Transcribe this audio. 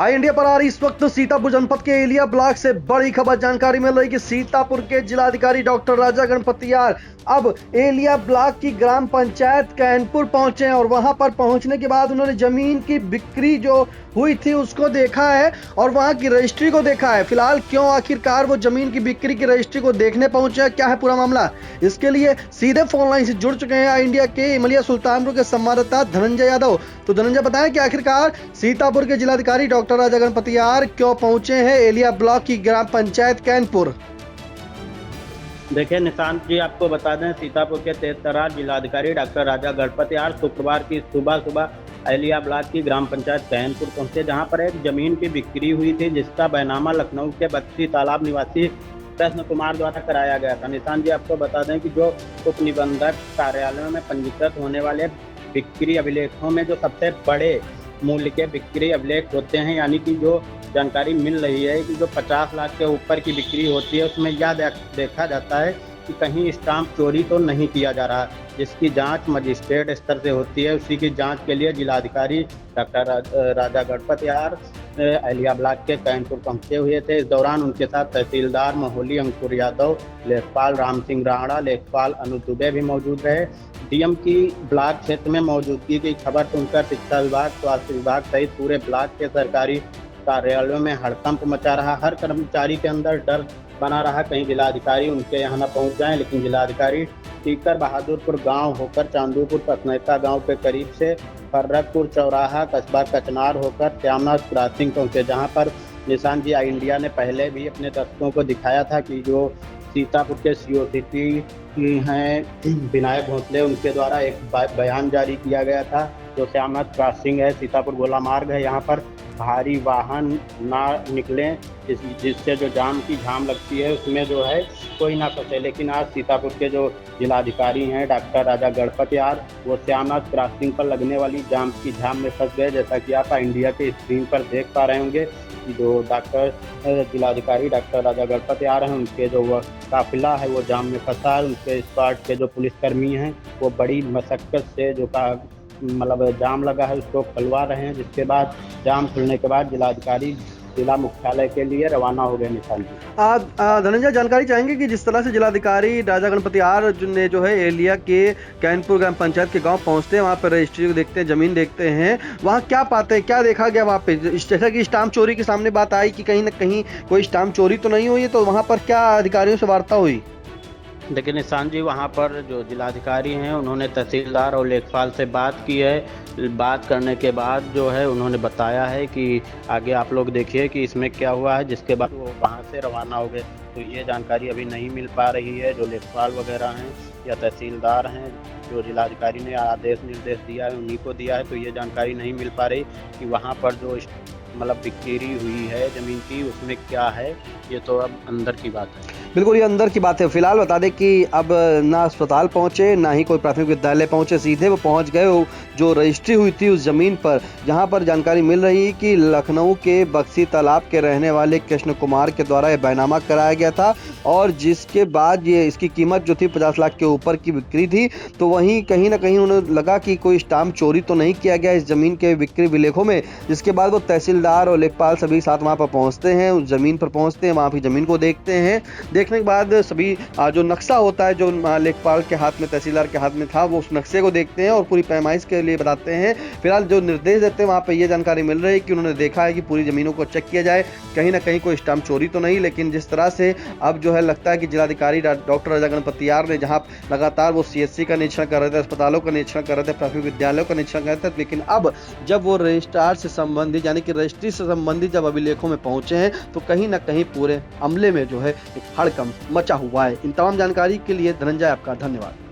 आई India पर आ रही इस वक्त सीतापुर जनपद के एलिया ब्लॉक से बड़ी खबर जानकारी मिल रही कि सीतापुर के जिलाधिकारी डॉक्टर राजा गणपतियार अब एलिया ब्लॉक की ग्राम पंचायत कैनपुर पहुंचे हैं और वहां पर पहुंचने के बाद उन्होंने जमीन की बिक्री जो हुई थी उसको देखा है और वहां की रजिस्ट्री को देखा है। फिलहाल क्यों आखिरकार वो जमीन की बिक्री की रजिस्ट्री को देखने पहुंचे हैं, क्या है पूरा मामला, इसके लिए सीधे फोन लाइन से जुड़ चुके हैं आई इंडिया के इमलिया सुल्तानपुर के संवाददाता धनंजय यादव। तो धनंजय बताएं कि आखिरकार सीतापुर के जिलाधिकारी डॉक्टर राजा गणपतियार क्यों पहुंचे हैं एलिया ब्लॉक की ग्राम पंचायत कैनपुर। देखिए निशांत जी, आपको बता दें सीतापुर के तेजतर्रार जिलाधिकारी डॉक्टर राजा गणपतियार शुक्रवार की सुबह एलिया ब्लॉक की ग्राम पंचायत कैनपुर पहुंचे, जहां पर एक जमीन की बिक्री हुई थी जिसका बैनामा लखनऊ के बक्सी तालाब निवासी कृष्ण कुमार द्वारा कराया गया था। निशांत जी, आपको बता दें कि जो उप निबंधक कार्यालयों में पंजीकृत होने वाले बिक्री अभिलेखों में जो सबसे बड़े मूल्य के बिक्री अभिलेख होते हैं, यानी कि जो जानकारी मिल रही है कि जो 50 लाख के ऊपर की बिक्री होती है उसमें यह देखा जाता है कि कहीं स्टाम्प चोरी तो नहीं किया जा रहा, जिसकी जांच मजिस्ट्रेट स्तर से होती है। उसी की जांच के लिए जिलाधिकारी डॉक्टर राजा गणपतियार एलिया ब्लॉक के कैनपुर पहुंचे हुए थे। इस दौरान उनके साथ तहसीलदार मोहली अंकुर यादव, लेखपाल राम सिंह राणा, लेखपाल अनुज दुबे भी मौजूद रहे। डीएम की ब्लॉक क्षेत्र में मौजूदगी की खबर सुनकर शिक्षा विभाग, स्वास्थ्य विभाग सहित पूरे ब्लॉक के सरकारी कार्यालयों में हड़कंप मचा रहा। हर कर्मचारी के अंदर डर बना रहा कहीं जिलाधिकारी उनके यहाँ न पहुँच जाएं, लेकिन जिलाधिकारी टीकर बहादुरपुर गांव होकर चांदूपुर पसनैता गांव के करीब से फर्रकपुर चौराहा कस्बा कचनार होकर श्यामनाथ क्रॉसिंग पहुँचे, जहां पर निशांत जी आई इंडिया ने पहले भी अपने दर्शकों को दिखाया था कि जो सीतापुर के सीओसीटी हैं विनायक भोसले, उनके द्वारा एक बयान जारी किया गया था। जो श्यामनाथ क्रॉसिंग है, सीतापुर गोला मार्ग है, यहाँ पर भारी वाहन ना निकलें जिससे जो जाम की झाम लगती है उसमें जो है कोई ना फंसे। लेकिन आज सीतापुर के जो जिलाधिकारी हैं डॉक्टर राजा गणपतियार, वो श्यामनाथ क्रॉसिंग पर लगने वाली जाम की झाम में फंस गए। जैसा कि आप इंडिया के स्क्रीन पर देख पा रहे होंगे कि जो जिलाधिकारी डॉक्टर राजा गणपतियार हैं, उनके जो वह काफिला है वो जाम में फंसा है। उनके स्क्वाड के जो पुलिसकर्मी हैं वो बड़ी मशक्कत से जो मतलब जाम लगा है उसको खुलवा रहे हैं, जिसके बाद जाम खुलने के बाद जिलाधिकारी जिला मुख्यालय के लिए रवाना हो गए। निशान जी धनंजय, जानकारी चाहेंगे कि जिस तरह से जिलाधिकारी राजा गणपतियार ने जो है एलिया के कैनपुर ग्राम पंचायत के गांव पहुंचते हैं, वहां पर रजिस्ट्री को देखते हैं, जमीन देखते हैं, वहां क्या पाते हैं, क्या देखा गया वहां पे? जैसा कि स्टाम्प चोरी के सामने बात आई कि कहीं ना कहीं कोई स्टाम्प चोरी तो नहीं हुई है, तो वहां पर क्या अधिकारियों से वार्ता हुई? देखिए निशांत जी, वहाँ पर जो जिलाधिकारी हैं उन्होंने तहसीलदार और लेखपाल से बात की है। बात करने के बाद जो है उन्होंने बताया है कि आगे आप लोग देखिए कि इसमें क्या हुआ है, जिसके बाद वो वहाँ से रवाना हो गए। तो ये जानकारी अभी नहीं मिल पा रही है। जो लेखपाल वगैरह हैं या तहसीलदार हैं, जो जिलाधिकारी ने आदेश निर्देश दिया है उन्हीं को दिया है, तो ये जानकारी नहीं मिल पा रही कि वहाँ पर जो मतलब बिक्री हुई है ज़मीन की उसमें क्या है। ये तो अब अंदर की बात है। बिल्कुल, ये अंदर की बात है। फिलहाल बता दें कि अब ना अस्पताल पहुंचे ना ही कोई प्राथमिक विद्यालय पहुंचे, सीधे वो पहुंच गए जो रजिस्ट्री हुई थी उस जमीन पर, जहां पर जानकारी मिल रही है कि लखनऊ के बक्सी तालाब के रहने वाले कृष्ण कुमार के द्वारा ये बैनामा कराया गया था और जिसके बाद ये इसकी कीमत जो थी 50 लाख के ऊपर की बिक्री थी। तो वहीं कहीं ना कहीं उन्हें लगा कि कोई स्टाम्प चोरी तो नहीं किया गया इस जमीन के बिक्री विलेखों में, जिसके बाद वो तहसीलदार और लेखपाल सभी साथ वहाँ पर पहुँचते हैं, उस जमीन पर पहुँचते हैं, वहाँ की जमीन को देखते हैं। देखने के बाद सभी जो नक्शा होता है जो लेखपाल के हाथ में, तहसीलदार के हाथ में था, वो उस नक्शे को देखते हैं और पूरी पैमाइश के लिए बताते हैं। फिलहाल जो निर्देश देते हैं वहाँ पे ये जानकारी मिल रही है कि उन्होंने देखा है कि पूरी जमीनों को चेक किया जाए, कहीं ना कहीं कोई स्टाम्प चोरी तो नहीं। लेकिन जिस तरह से अब जो है लगता है कि जिलाधिकारी डॉक्टर राजा गणपतियार ने जहाँ लगातार वो CHC का निरीक्षण कर रहे थे, अस्पतालों का निरीक्षण कर रहे थे, प्राथमिक विद्यालयों का निरीक्षण कर रहे थे, लेकिन अब जब वो रजिस्ट्रार से संबंधित यानी कि रजिस्ट्री से संबंधित जब अभिलेखों में पहुंचे हैं तो कहीं ना कहीं पूरे अमले में जो है एक हड़कंप मचा हुआ है। इन तमाम जानकारी के लिए धनंजय आपका धन्यवाद।